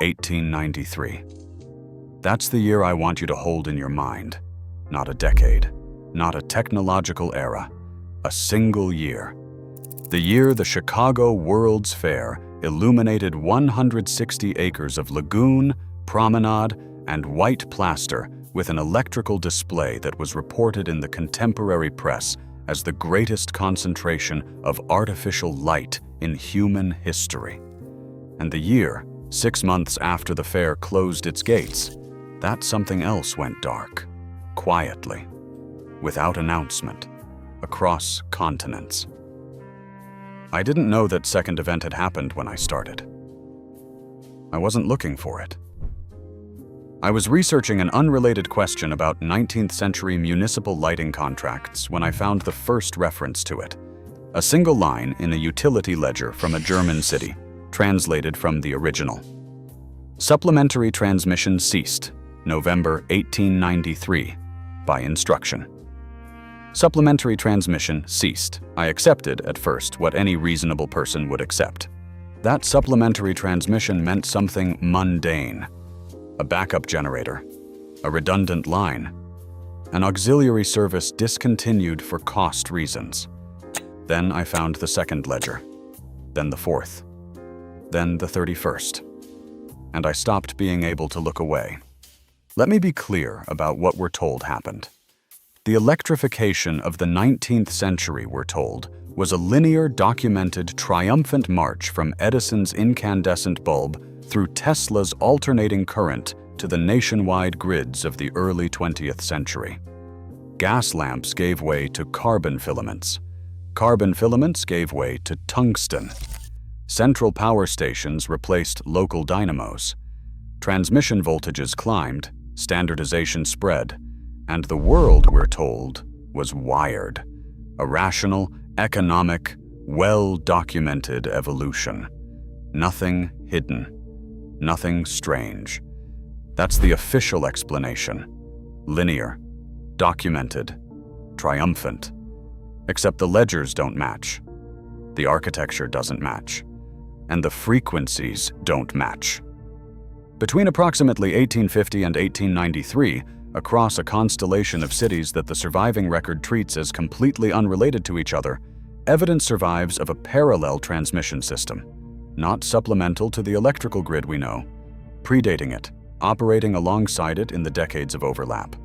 1893. That's the year I want you to hold in your mind. Not a decade, not a technological era, a single year. The year the Chicago World's Fair illuminated 160 acres of lagoon, promenade, and white plaster with an electrical display that was reported in the contemporary press as the greatest concentration of artificial light in human history. And the year, 6 months after the fair closed its gates, that something else went dark, quietly, without announcement, across continents. I didn't know that second event had happened when I started. I wasn't looking for it. I was researching an unrelated question about 19th-century municipal lighting contracts when I found the first reference to it, a single line in a utility ledger from a German city, translated from the original. Supplementary transmission ceased, November 1893, by instruction. Supplementary transmission ceased. I accepted, at first, what any reasonable person would accept. That supplementary transmission meant something mundane. A backup generator, a redundant line, an auxiliary service discontinued for cost reasons. Then I found the second ledger, then the fourth, then the 31st, and I stopped being able to look away. Let me be clear about what we're told happened. The electrification of the 19th century, we're told, was a linear, documented, triumphant march from Edison's incandescent bulb through Tesla's alternating current to the nationwide grids of the early 20th century. Gas lamps gave way to carbon filaments. Carbon filaments gave way to tungsten. Central power stations replaced local dynamos. Transmission voltages climbed, standardization spread, and the world, we're told, was wired. A rational, economic, well-documented evolution. Nothing hidden. Nothing strange. That's the official explanation. Linear, documented, triumphant. Except the ledgers don't match. The architecture doesn't match. And the frequencies don't match. Between approximately 1850 and 1893, across a constellation of cities that the surviving record treats as completely unrelated to each other, evidence survives of a parallel transmission system, not supplemental to the electrical grid we know, predating it, operating alongside it in the decades of overlap.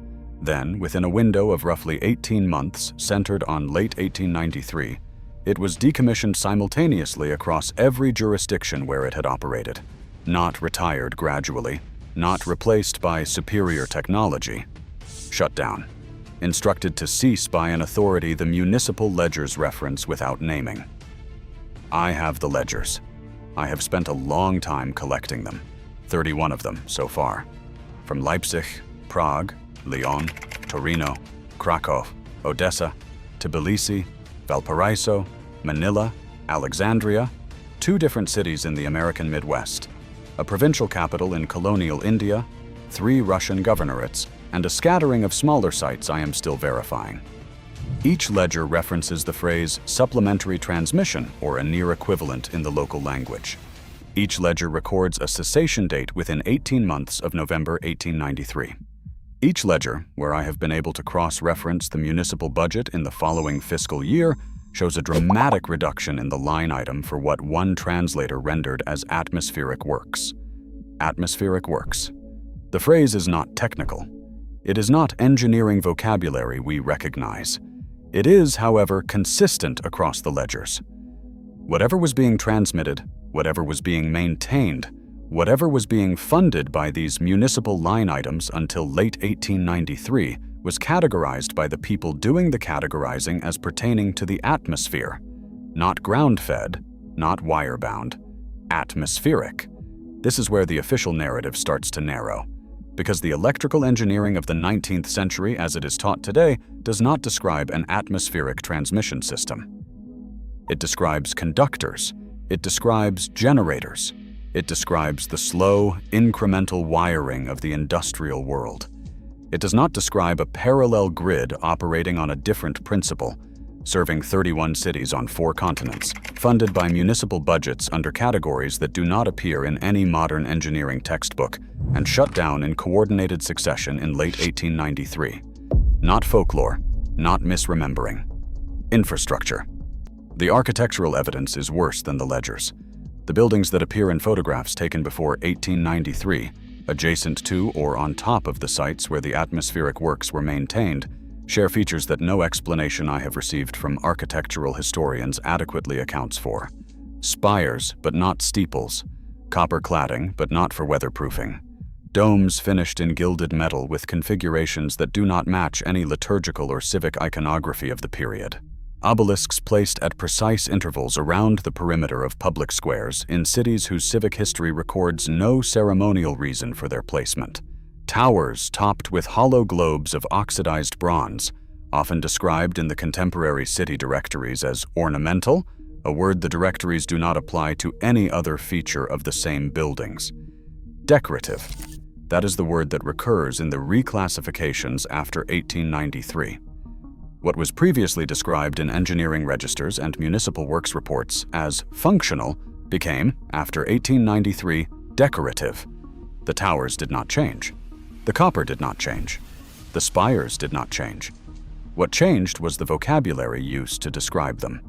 Then, within a window of roughly 18 months centered on late 1893, it was decommissioned simultaneously across every jurisdiction where it had operated, not retired gradually, not replaced by superior technology. Shut down. Instructed to cease by an authority the municipal ledgers reference without naming. I have the ledgers. I have spent a long time collecting them, 31 of them so far. From Leipzig, Prague, Lyon, Torino, Krakow, Odessa, Tbilisi, Valparaiso, Manila, Alexandria, 2 different cities in the American Midwest, a provincial capital in colonial India, 3 Russian governorates, and a scattering of smaller sites I am still verifying. Each ledger references the phrase supplementary transmission or a near equivalent in the local language. Each ledger records a cessation date within 18 months of November 1893. Each ledger, where I have been able to cross-reference the municipal budget in the following fiscal year, shows a dramatic reduction in the line item for what one translator rendered as atmospheric works. Atmospheric works. The phrase is not technical. It is not engineering vocabulary we recognize. It is, however, consistent across the ledgers. Whatever was being transmitted, whatever was being maintained, whatever was being funded by these municipal line items until late 1893 was categorized by the people doing the categorizing as pertaining to the atmosphere, not ground-fed, not wire-bound, atmospheric. This is where the official narrative starts to narrow, because the electrical engineering of the 19th century as it is taught today does not describe an atmospheric transmission system. It describes conductors, it describes generators, it describes the slow, incremental wiring of the industrial world. It does not describe a parallel grid operating on a different principle, serving 31 cities on 4 continents, funded by municipal budgets under categories that do not appear in any modern engineering textbook, and shut down in coordinated succession in late 1893. Not folklore, not misremembering. Infrastructure. The architectural evidence is worse than the ledgers. The buildings that appear in photographs taken before 1893, adjacent to or on top of the sites where the atmospheric works were maintained, share features that no explanation I have received from architectural historians adequately accounts for. Spires, but not steeples. Copper cladding, but not for weatherproofing. Domes finished in gilded metal with configurations that do not match any liturgical or civic iconography of the period. Obelisks placed at precise intervals around the perimeter of public squares in cities whose civic history records no ceremonial reason for their placement. Towers topped with hollow globes of oxidized bronze, often described in the contemporary city directories as ornamental, a word the directories do not apply to any other feature of the same buildings. Decorative. That is the word that recurs in the reclassifications after 1893. What was previously described in engineering registers and municipal works reports as functional became, after 1893, decorative. The towers did not change. The copper did not change. The spires did not change. What changed was the vocabulary used to describe them.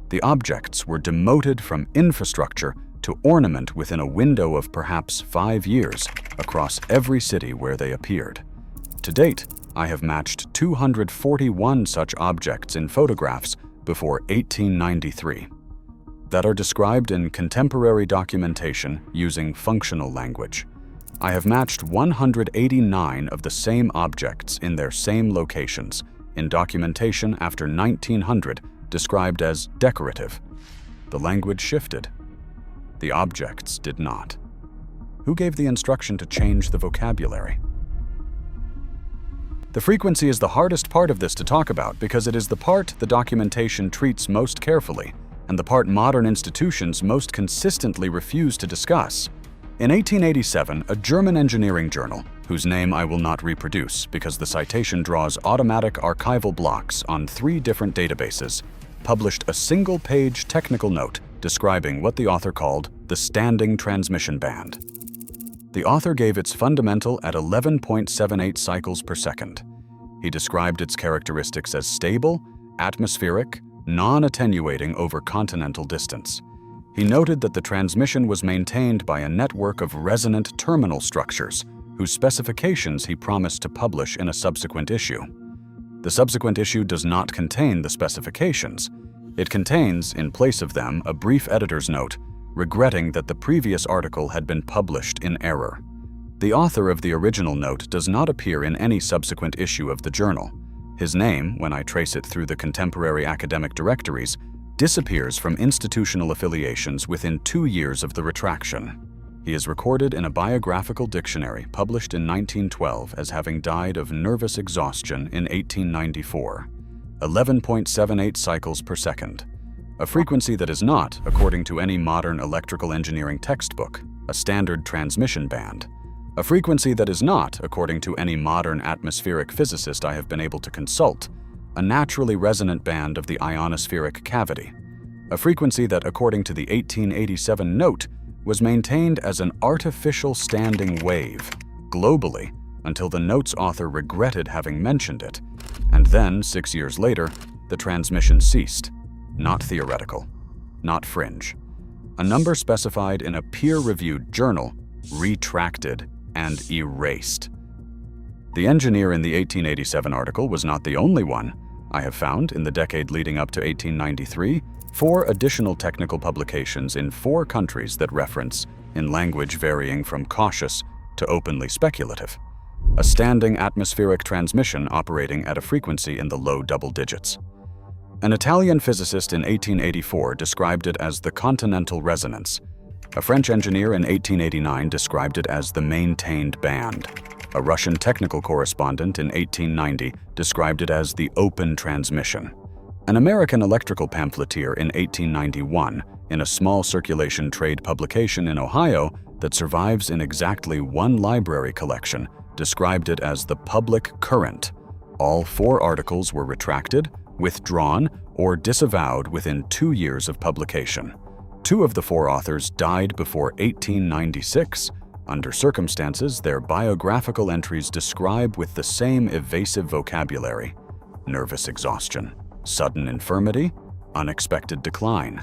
The objects were demoted from infrastructure to ornament within a window of perhaps 5 years across every city where they appeared. To date, I have matched 241 such objects in photographs before 1893 that are described in contemporary documentation using functional language. I have matched 189 of the same objects in their same locations in documentation after 1900 described as decorative. The language shifted. The objects did not. Who gave the instruction to change the vocabulary? The frequency is the hardest part of this to talk about because it is the part the documentation treats most carefully and the part modern institutions most consistently refuse to discuss. In 1887, a German engineering journal, whose name I will not reproduce because the citation draws automatic archival blocks on 3 different databases, published a single-page technical note describing what the author called the standing transmission band. The author gave its fundamental at 11.78 cycles per second. He described its characteristics as stable, atmospheric, non-attenuating over continental distance. He noted that the transmission was maintained by a network of resonant terminal structures, whose specifications he promised to publish in a subsequent issue. The subsequent issue does not contain the specifications. It contains, in place of them, a brief editor's note, regretting that the previous article had been published in error. The author of the original note does not appear in any subsequent issue of the journal. His name, when I trace it through the contemporary academic directories, disappears from institutional affiliations within 2 years of the retraction. He is recorded in a biographical dictionary published in 1912 as having died of nervous exhaustion in 1894. 11.78 cycles per second. A frequency that is not, according to any modern electrical engineering textbook, a standard transmission band. A frequency that is not, according to any modern atmospheric physicist I have been able to consult, a naturally resonant band of the ionospheric cavity. A frequency that, according to the 1887 note, was maintained as an artificial standing wave, globally, until the note's author regretted having mentioned it, and then, 6 years later, the transmission ceased. Not theoretical, not fringe. A number specified in a peer-reviewed journal, retracted and erased. The engineer in the 1887 article was not the only one. I have found, in the decade leading up to 1893, 4 additional technical publications in 4 countries that reference, in language varying from cautious to openly speculative, a standing atmospheric transmission operating at a frequency in the low double digits. An Italian physicist in 1884 described it as the continental resonance. A French engineer in 1889 described it as the maintained band. A Russian technical correspondent in 1890 described it as the open transmission. An American electrical pamphleteer in 1891, in a small circulation trade publication in Ohio that survives in exactly 1 library collection, described it as the public current. All 4 articles were retracted, withdrawn, or disavowed within 2 years of publication. 2 of the 4 authors died before 1896. Under circumstances their biographical entries describe with the same evasive vocabulary: nervous exhaustion, sudden infirmity, unexpected decline.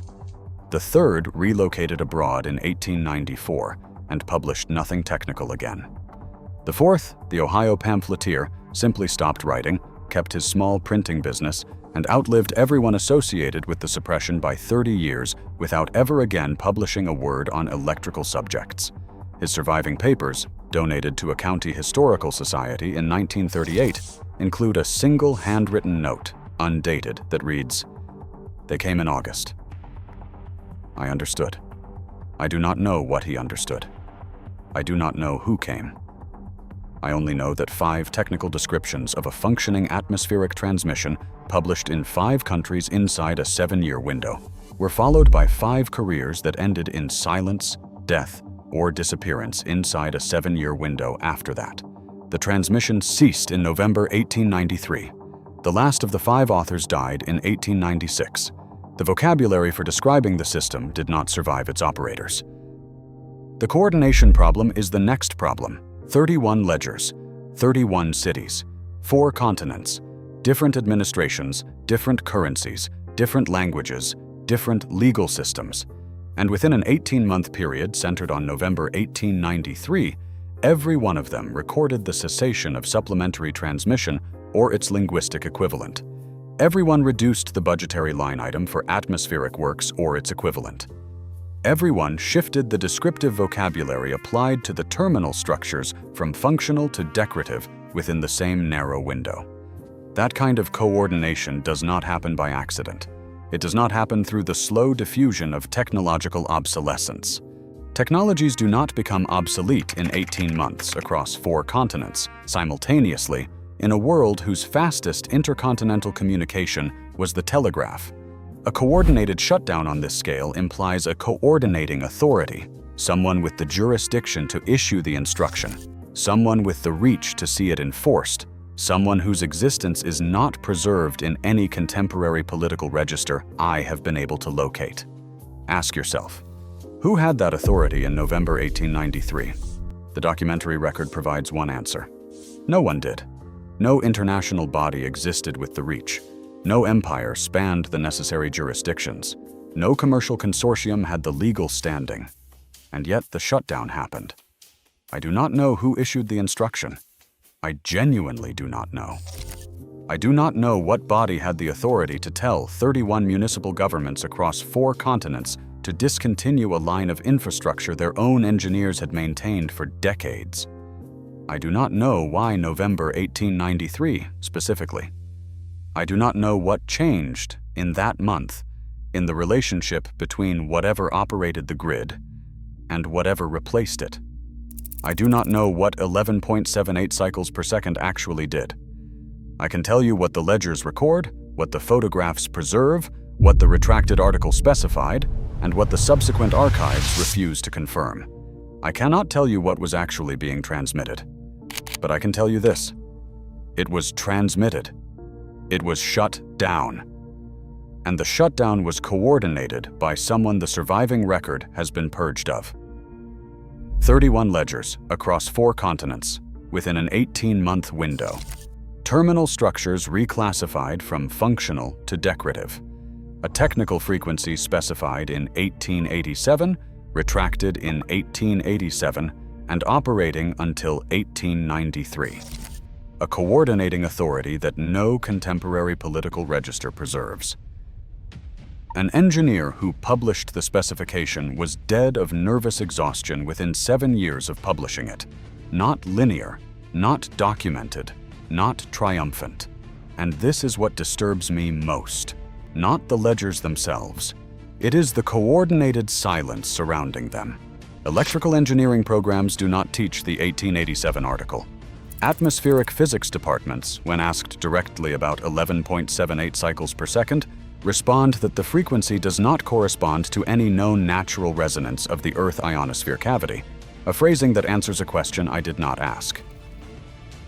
The 3rd relocated abroad in 1894 and published nothing technical again. The 4th, the Ohio pamphleteer, simply stopped writing, kept his small printing business, and outlived everyone associated with the suppression by 30 years without ever again publishing a word on electrical subjects. His surviving papers, donated to a county historical society in 1938, include a single handwritten note, undated, that reads, "They came in August. I understood. I do not know what he understood. I do not know who came. I only know that 5 technical descriptions of a functioning atmospheric transmission published in 5 countries inside a 7-year window were followed by 5 careers that ended in silence, death, or disappearance inside a 7-year window after that. The transmission ceased in November 1893. The last of the 5 authors died in 1896. The vocabulary for describing the system did not survive its operators. The coordination problem is the next problem. 31 ledgers, 31 cities, 4 continents, different administrations, different currencies, different languages, different legal systems. And within an 18-month period centered on November 1893, every one of them recorded the cessation of supplementary transmission or its linguistic equivalent. Everyone reduced the budgetary line item for atmospheric works or its equivalent. Everyone shifted the descriptive vocabulary applied to the terminal structures from functional to decorative within the same narrow window. That kind of coordination does not happen by accident. It does not happen through the slow diffusion of technological obsolescence. Technologies do not become obsolete in 18 months across 4 continents, simultaneously, in a world whose fastest intercontinental communication was the telegraph. A coordinated shutdown on this scale implies a coordinating authority, someone with the jurisdiction to issue the instruction, someone with the reach to see it enforced, someone whose existence is not preserved in any contemporary political register I have been able to locate. Ask yourself, who had that authority in November 1893? The documentary record provides one answer. No one did. No international body existed with the reach. No empire spanned the necessary jurisdictions. No commercial consortium had the legal standing. And yet the shutdown happened. I do not know who issued the instruction. I genuinely do not know. I do not know what body had the authority to tell 31 municipal governments across 4 continents to discontinue a line of infrastructure their own engineers had maintained for decades. I do not know why November 1893 specifically. I do not know what changed in that month in the relationship between whatever operated the grid and whatever replaced it. I do not know what 11.78 cycles per second actually did. I can tell you what the ledgers record, what the photographs preserve, what the retracted article specified, and what the subsequent archives refuse to confirm. I cannot tell you what was actually being transmitted. But I can tell you this. It was transmitted. It was shut down. And the shutdown was coordinated by someone the surviving record has been purged of. 31 ledgers across 4 continents within an 18-month window. Terminal structures reclassified from functional to decorative. A technical frequency specified in 1887, retracted in 1887, and operating until 1893. A coordinating authority that no contemporary political register preserves. An engineer who published the specification was dead of nervous exhaustion within 7 years of publishing it. Not linear, not documented, not triumphant. And this is what disturbs me most. Not the ledgers themselves. It is the coordinated silence surrounding them. Electrical engineering programs do not teach the 1887 article. Atmospheric physics departments, when asked directly about 11.78 cycles per second, respond that the frequency does not correspond to any known natural resonance of the Earth ionosphere cavity, a phrasing that answers a question I did not ask.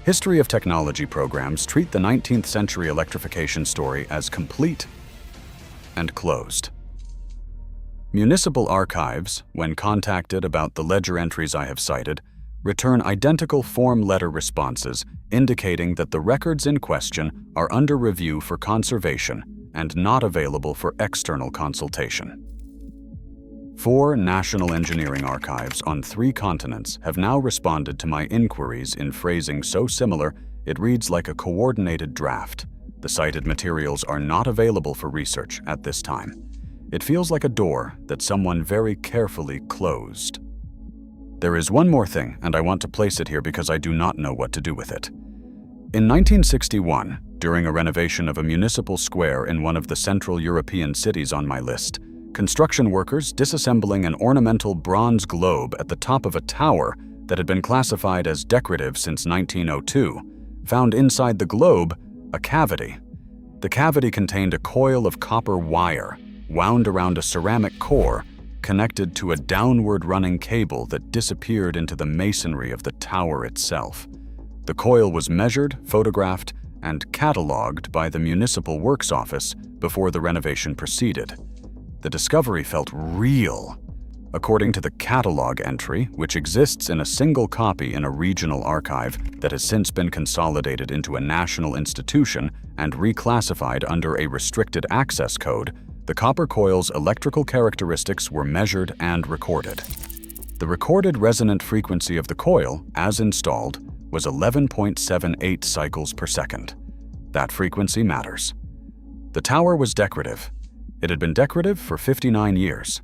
History of technology programs treat the 19th century electrification story as complete. and closed. Municipal archives, when contacted about the ledger entries I have cited, return identical form letter responses indicating that the records in question are under review for conservation and not available for external consultation. 4 national engineering archives on 3 continents have now responded to my inquiries in phrasing so similar it reads like a coordinated draft. The cited materials are not available for research at this time. It feels like a door that someone very carefully closed. There is one more thing, and I want to place it here because I do not know what to do with it. In 1961, during a renovation of a municipal square in one of the Central European cities on my list, construction workers disassembling an ornamental bronze globe at the top of a tower that had been classified as decorative since 1902 found inside the globe a cavity. The cavity contained a coil of copper wire wound around a ceramic core connected to a downward-running cable that disappeared into the masonry of the tower itself. The coil was measured, photographed, and catalogued by the Municipal Works Office before the renovation proceeded. The discovery felt real. According to the catalog entry, which exists in a single copy in a regional archive that has since been consolidated into a national institution and reclassified under a restricted access code, the copper coil's electrical characteristics were measured and recorded. The recorded resonant frequency of the coil, as installed, was 11.78 cycles per second. That frequency matters. The tower was decorative. It had been decorative for 59 years.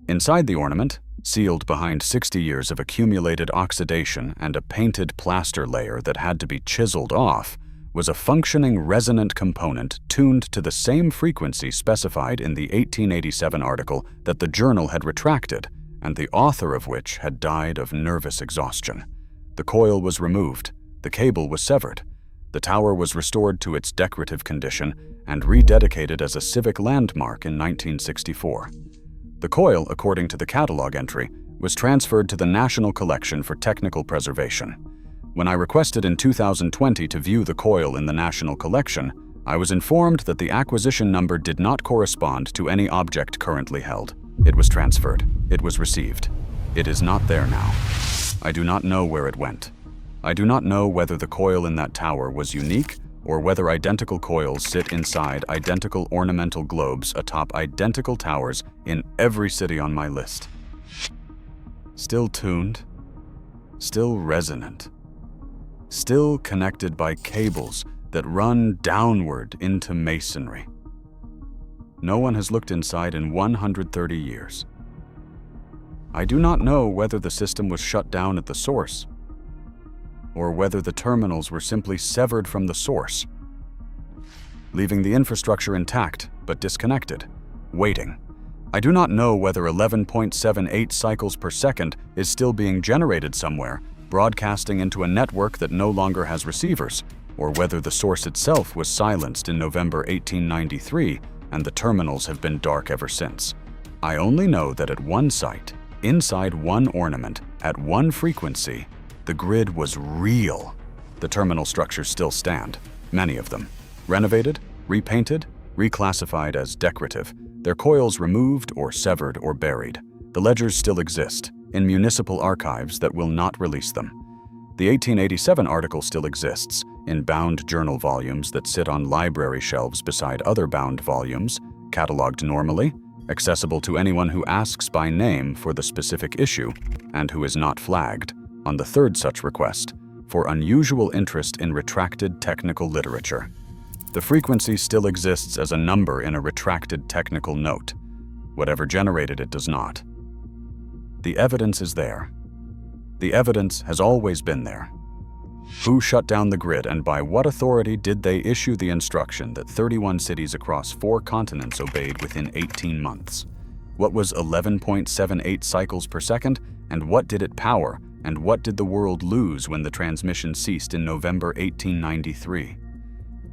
Inside the ornament, sealed behind 60 years of accumulated oxidation and a painted plaster layer that had to be chiseled off, was a functioning resonant component tuned to the same frequency specified in the 1887 article that the journal had retracted, and the author of which had died of nervous exhaustion. The coil was removed, the cable was severed, the tower was restored to its decorative condition and rededicated as a civic landmark in 1964. The coil, according to the catalog entry, was transferred to the National Collection for Technical Preservation. When I requested in 2020 to view the coil in the National Collection, I was informed that the acquisition number did not correspond to any object currently held. It was transferred. It was received. It is not there now. I do not know where it went. I do not know whether the coil in that tower was unique or whether identical coils sit inside identical ornamental globes atop identical towers in every city on my list. Still tuned, still resonant, still connected by cables that run downward into masonry. No one has looked inside in 130 years. I do not know whether the system was shut down at the source, or whether the terminals were simply severed from the source, leaving the infrastructure intact but disconnected, waiting. I do not know whether 11.78 cycles per second is still being generated somewhere, broadcasting into a network that no longer has receivers, or whether the source itself was silenced in November 1893 and the terminals have been dark ever since. I only know that at one site, inside one ornament, at one frequency, the grid was real. The terminal structures still stand, many of them. Renovated, repainted, reclassified as decorative, their coils removed or severed or buried. The ledgers still exist, in municipal archives that will not release them. The 1887 article still exists, in bound journal volumes that sit on library shelves beside other bound volumes, cataloged normally, accessible to anyone who asks by name for the specific issue, and who is not flagged, on the third such request, for unusual interest in retracted technical literature. The frequency still exists as a number in a retracted technical note. Whatever generated it does not. The evidence is there. The evidence has always been there. Who shut down the grid and by what authority did they issue the instruction that 31 cities across 4 continents obeyed within 18 months? What was 11.78 cycles per second, and what did it power, and what did the world lose when the transmission ceased in November 1893?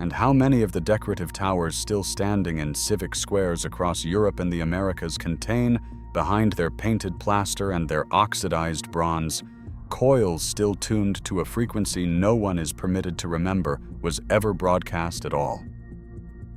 And how many of the decorative towers still standing in civic squares across Europe and the Americas contain, behind their painted plaster and their oxidized bronze, coils still tuned to a frequency no one is permitted to remember was ever broadcast at all?